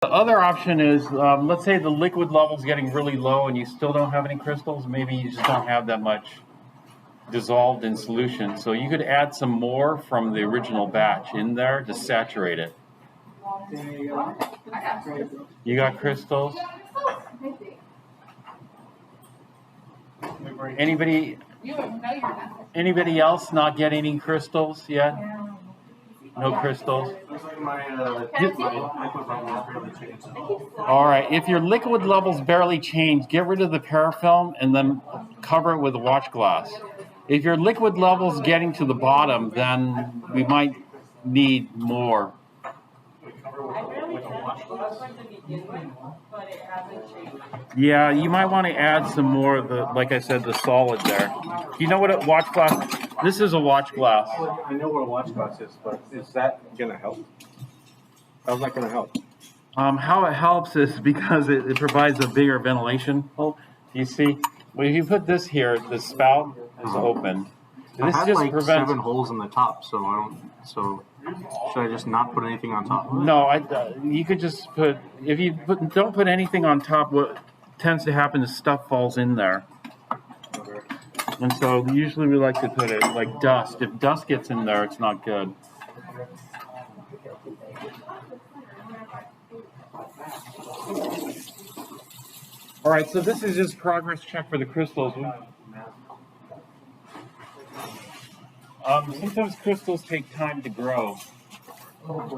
The other option is, let's say the liquid level is getting really low and you still don't have any crystals. Maybe you just don't have that much dissolved in solution. So you could add some more from the original batch in there to saturate it. You got crystals? Anybody else not getting any crystals yet? No crystals? All right, if your liquid levels barely change, get rid of the parafilm and then cover it with a watch glass. If your liquid level's getting to the bottom, then we might need more. Yeah, you might want to add some more of the, like I said, the solid there. Do you know what a watch glass? This is a watch glass. I know what a watch glass is, but is that going to help? How's that going to help? How it helps is because it provides a bigger ventilation hole. You see, well, if you put this here, the spout is open. This just like prevents 7 holes in the top, so I don't. So should I just not put anything on top? No, you could just put. If you don't put anything on top, what tends to happen is stuff falls in there. And so usually we like to put it like dust. If dust gets in there, it's not good. All right, so this is just progress check for the crystals. Sometimes crystals take time to grow. What's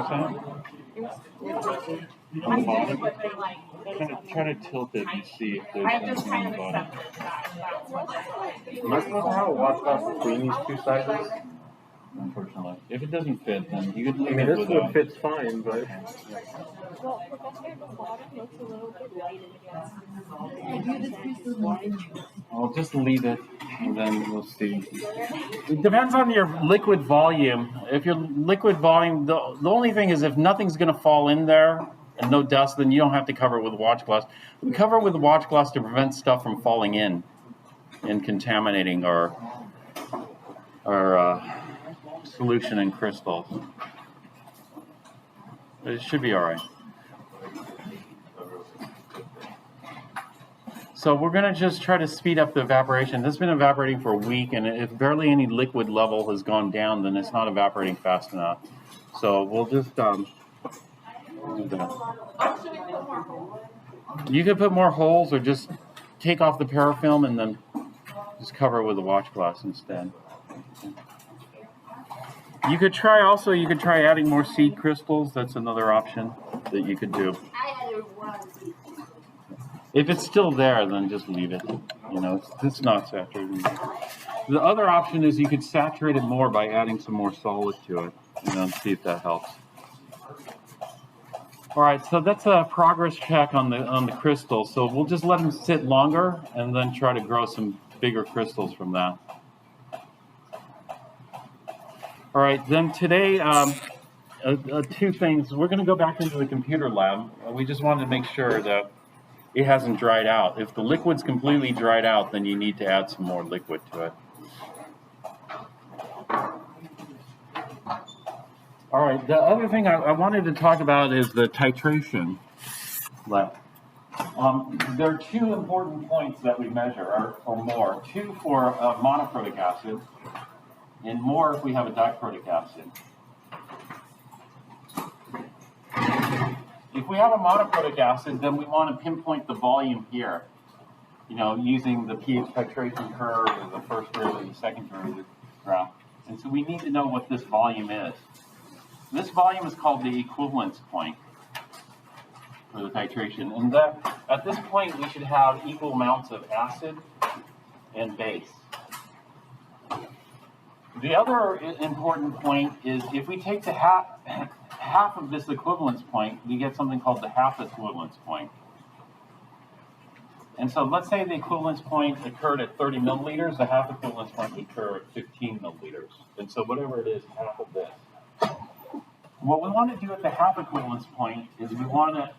that? On the bottom? Try to tilt it and see if there's something on the bottom. Am I supposed to have a watch glass between these two sizes? Unfortunately. If it doesn't fit, then you could leave it it without. This one fits fine, but... Well, Professor, the bottom looks a little bit light. I'll just leave it, and then we'll see. It depends on your liquid volume. If your liquid volume, the only thing is if nothing's going to fall in there and no dust, then you don't have to cover it with a watch glass. We cover it with a watch glass to prevent stuff from falling in and contaminating our solution in crystals. But it should be all right. So we're going to just try to speed up the evaporation. This has been evaporating for a week, and if barely any liquid level has gone down, then it's not evaporating fast enough. So we'll just do that. You could put more holes or just take off the parafilm and then just cover it with a watch glass instead. You could try adding more seed crystals. That's another option that you could do. If it's still there, then just leave it. You know, it's not saturated. The other option is you could saturate it more by adding some more solid to it. You know, and see if that helps. All right, so that's a progress check on the crystals. So we'll just let them sit longer and then try to grow some bigger crystals from that. All right, then today, two things. We're going to go back into the computer lab. We just wanted to make sure that it hasn't dried out. If the liquid's completely dried out, then you need to add some more liquid to it. All right, the other thing I wanted to talk about is the titration lab. There are 2 important points that we measure, or more. 2 for monoprotic acid, and more if we have a diprotic acid. If we have a monoprotic acid, then we want to pinpoint the volume here, you know, using the pH titration curve or the first derivative or the second derivative graph. And so we need to know what this volume is. This volume is called the equivalence point for the titration. And at this point, we should have equal amounts of acid and base. The other important point is if we take the half of this equivalence point, we get something called the half equivalence point. And so let's say the equivalence point occurred at 30 milliliters, the half equivalence point would occur at 15 milliliters. And so whatever it is, half of this. What we want to do at the half equivalence point is we want to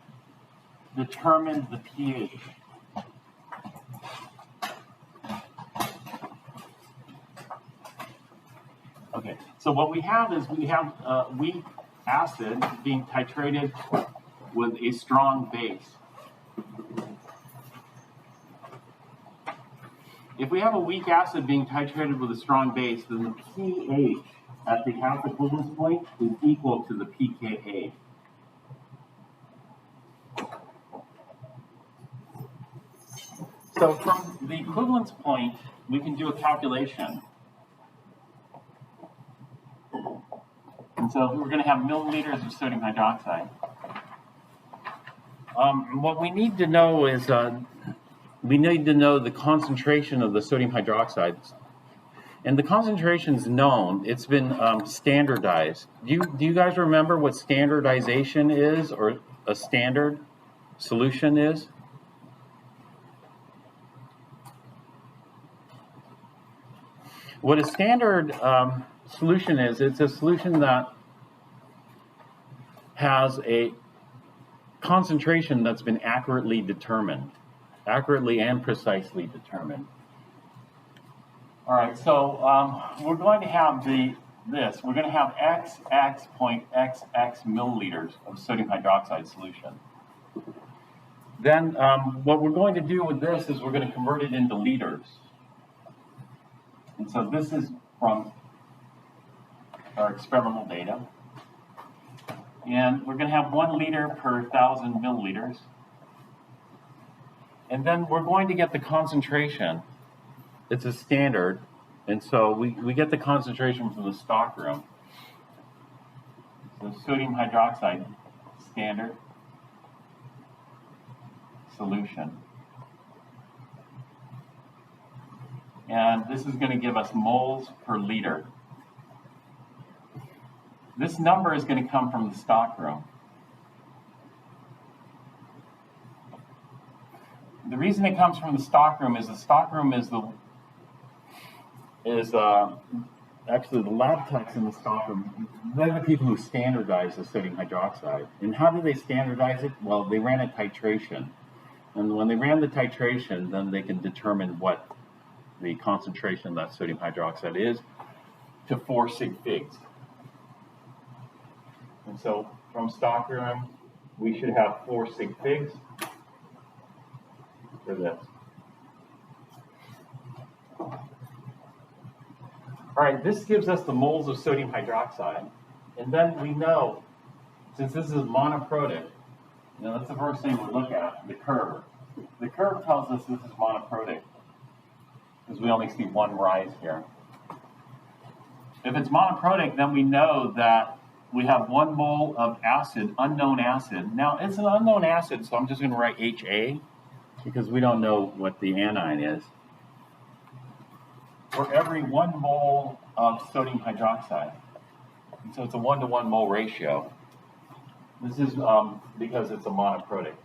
determine the pH. Okay, so what we have is we acid being titrated with a strong base. If we have a weak acid being titrated with a strong base, then the pH at the half equivalence point is equal to the pKa. So from the equivalence point, we can do a calculation. And so we're going to have milliliters of sodium hydroxide. What we need to know is we need to know the concentration of the sodium hydroxide. And the concentration is known. It's been standardized. Do you guys remember what standardization is, or a standard solution is? What a standard solution is, it's a solution that has a concentration that's been accurately determined, accurately and precisely determined. All right, so we're going to have we're going to have XX milliliters of sodium hydroxide solution. Then what we're going to do with this is we're going to convert it into liters. And so this is from our experimental data. And we're going to have 1 liter per 1,000 milliliters. And then we're going to get the concentration. It's a standard. And so we get the concentration from the stockroom. So sodium hydroxide standard solution. And this is going to give us moles per liter. This number is going to come from the stockroom. The reason it comes from the stockroom is actually the lab techs in the stockroom. They're the people who standardize the sodium hydroxide. And how do they standardize it? Well, they ran a titration. And when they ran the titration, then they can determine what the concentration of that sodium hydroxide is to 4 sig figs. And so from stockroom, we should have 4 sig figs for this. All right, this gives us the moles of sodium hydroxide. And then we know, since this is monoprotic, that's the first thing we look at, the curve. The curve tells us this is monoprotic, because we only see one rise here. If it's monoprotic, then we know that we have 1 mole of acid, unknown acid. Now, it's an unknown acid, so I'm just going to write HA, because we don't know what the anion is. For every 1 mole of sodium hydroxide. And so it's a 1-to-1 mole ratio. This is because it's a monoprotic.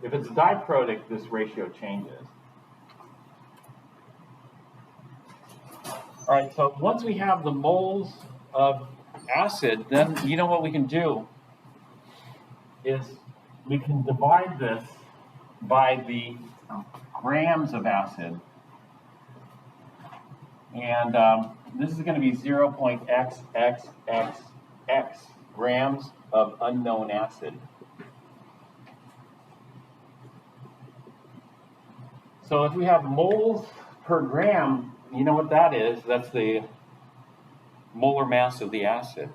If it's a diprotic, this ratio changes. All right, so once we have the moles of acid, then you know what we can do is we can divide this by the grams of acid. And this is going to be 0.xxxx grams of unknown acid. So if we have moles per gram, you know what that is? That's the molar mass of the acid.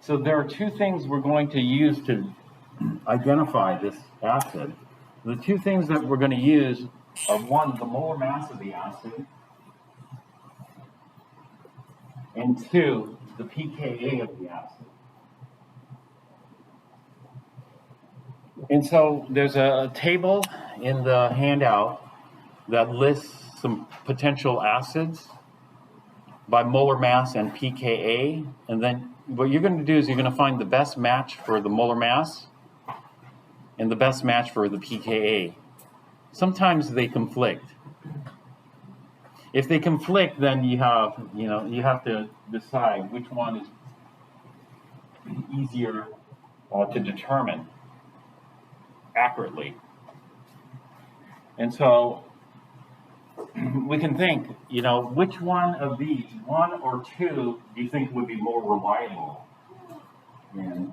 So there are 2 things we're going to use to identify this acid. The 2 things that we're going to use are 1, the molar mass of the acid, and 2, the pKa of the acid. And so there's a table in the handout that lists some potential acids by molar mass and pKa, and then what you're going to do is you're going to find the best match for the molar mass and the best match for the pKa. Sometimes they conflict. If they conflict, then you have to decide which one is easier to determine accurately. And so we can think, you know, which one of these, one or two, do you think would be more reliable? And,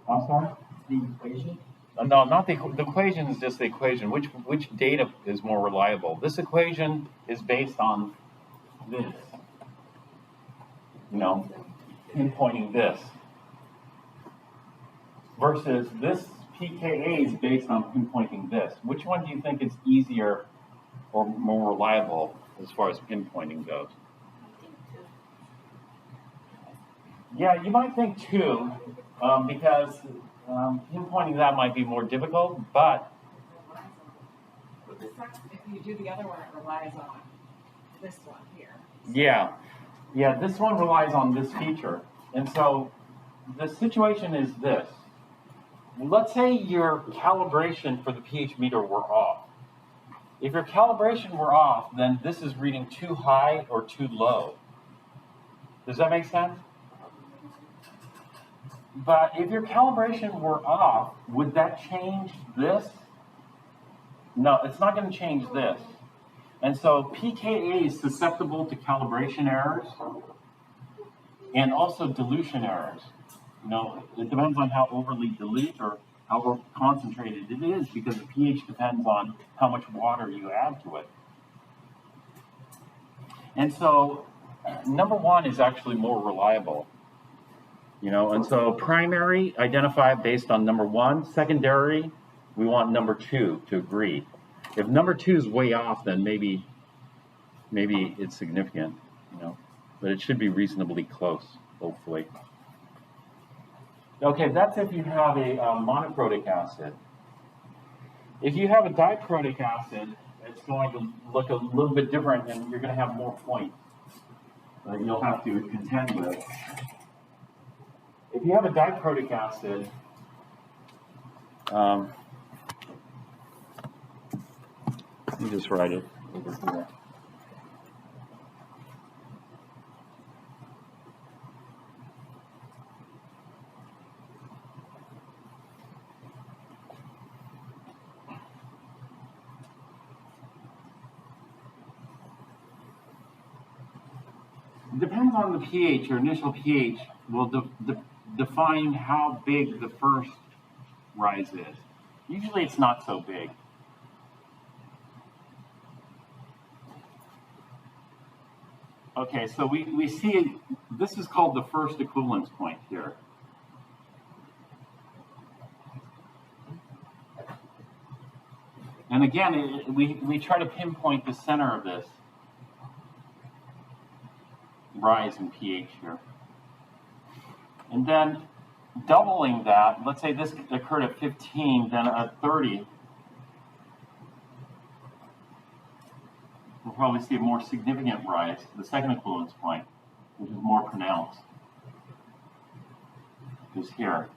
I'm sorry? The equation? No, not the equation is just the equation. Which data is more reliable? This equation is based on this, you know, pinpointing this, versus this pKa is based on pinpointing this. Which one do you think is easier or more reliable as far as pinpointing goes? Yeah, you might think two, because pinpointing that might be more difficult, but If you do the other one, it relies on this one here. yeah, this one relies on this feature. And so the situation is this. Let's say your calibration for the pH meter were off. If your calibration were off, then this is reading too high or too low. Does that make sense? But if your calibration were off, would that change this? No, it's not going to change this. And so pKa is susceptible to calibration errors and also dilution errors. You know, it depends on how overly dilute or how concentrated it is, because the pH depends on how much water you add to it. And so number one is actually more reliable. You know, and so primary, identify based on number one. Secondary, we want number two to agree. If number two is way off, then maybe it's significant, you know, but it should be reasonably close, hopefully. Okay, that's if you have a monoprotic acid. If you have a diprotic acid, it's going to look a little bit different, and you're going to have more points that you'll have to contend with. If you have a diprotic acid, let me just write it over here. It depends on the pH. Your initial pH will define how big the first rise is. Usually it's not so big. Okay, so we see this is called the first equivalence point here. And again, we try to pinpoint the center of this rise in pH here. And then doubling that, let's say this occurred at 15, then at 30, we'll probably see a more significant rise, the second equivalence point, which is more pronounced, is here.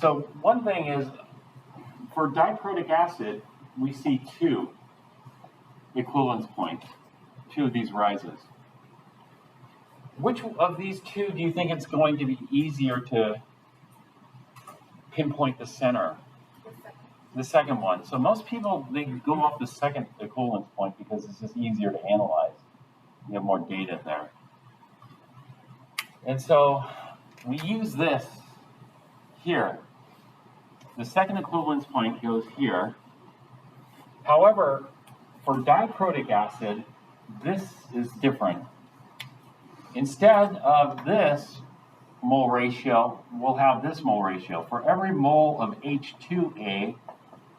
So one thing is, for diprotic acid, we see two equivalence points, two of these rises. Which of these two do you think it's going to be easier to pinpoint the center? The second one. So most people, they go off the second equivalence point because it's just easier to analyze. You have more data there. And so we use this here. The second equivalence point goes here. However, for diprotic acid, this is different. Instead of this mole ratio, we'll have this mole ratio. For every mole of H2A,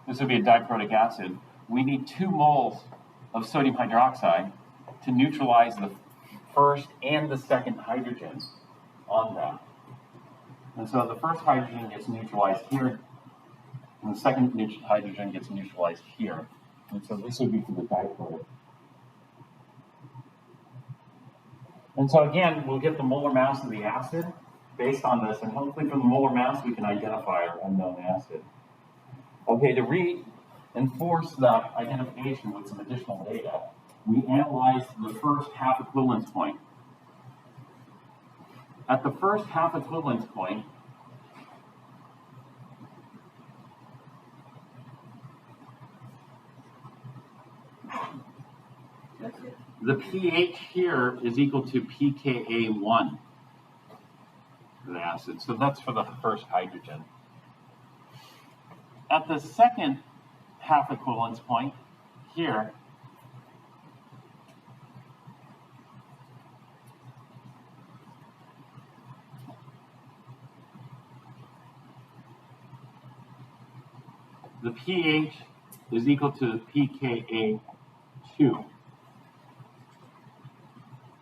this would be a diprotic acid, we need 2 moles of sodium hydroxide to neutralize the first and the second hydrogen on that. And so the first hydrogen gets neutralized here, and the second hydrogen gets neutralized here. And so this would be for the diprotic. And so again, we'll get the molar mass of the acid based on this, and hopefully from the molar mass we can identify our unknown acid. Okay, to reinforce that identification with some additional data, we analyzed the first half equivalence point. at the first half equivalence point, the pH here is equal to pKa1 for the acid. So that's for the first hydrogen. At the second half equivalence point here, the pH is equal to pKa2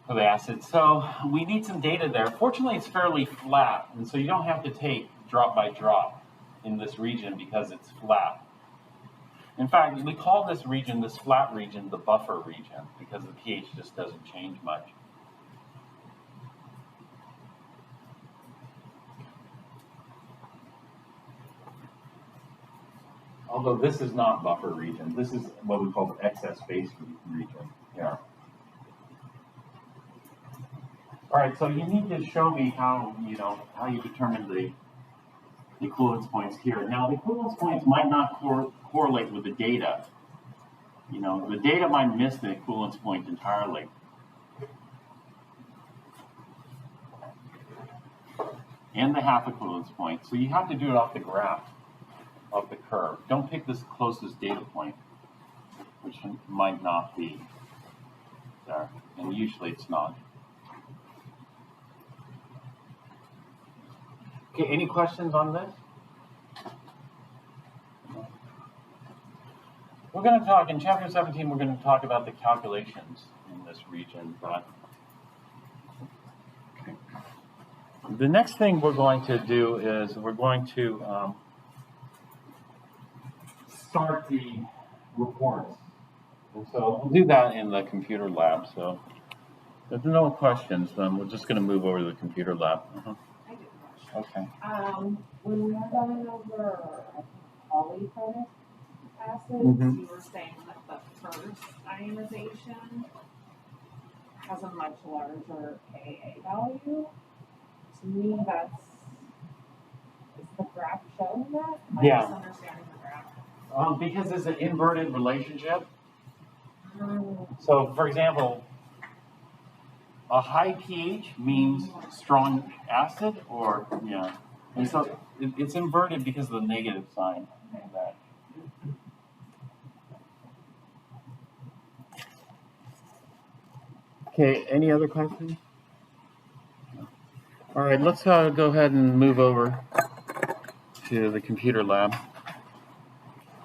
for the acid. So we need some data there. Fortunately, it's fairly flat, and so you don't have to take drop by drop in this region because it's flat. In fact, we call this region, this flat region, the buffer region because the pH just doesn't change much. Although this is not buffer region, this is what we call the excess phase region here. All right, so you need to show me how you determine the equivalence points here. Now, the equivalence points might not correlate with the data. The data might miss the equivalence point entirely. And the half equivalence point. So you have to do it off the graph, off the curve. Don't pick this closest data point, which might not be there. And usually it's not. Okay, any questions on this? We're going to talk, in chapter 17, we're going to talk about the calculations in this region. But the next thing we're going to do is we're going to start the reports. And so we'll do that in the computer lab. So if there's no questions, then we're just going to move over to the computer lab. Okay. When we were going over polyphenic acids, you were saying that the first ionization has a much larger Ka value. To me, is the graph showing that? Am I misunderstanding the graph? Because it's an inverted relationship. So, for example, a high pH means strong acid, and so it's inverted because of the negative sign of that. Okay, any other questions? All right, let's go ahead and move over to the computer lab.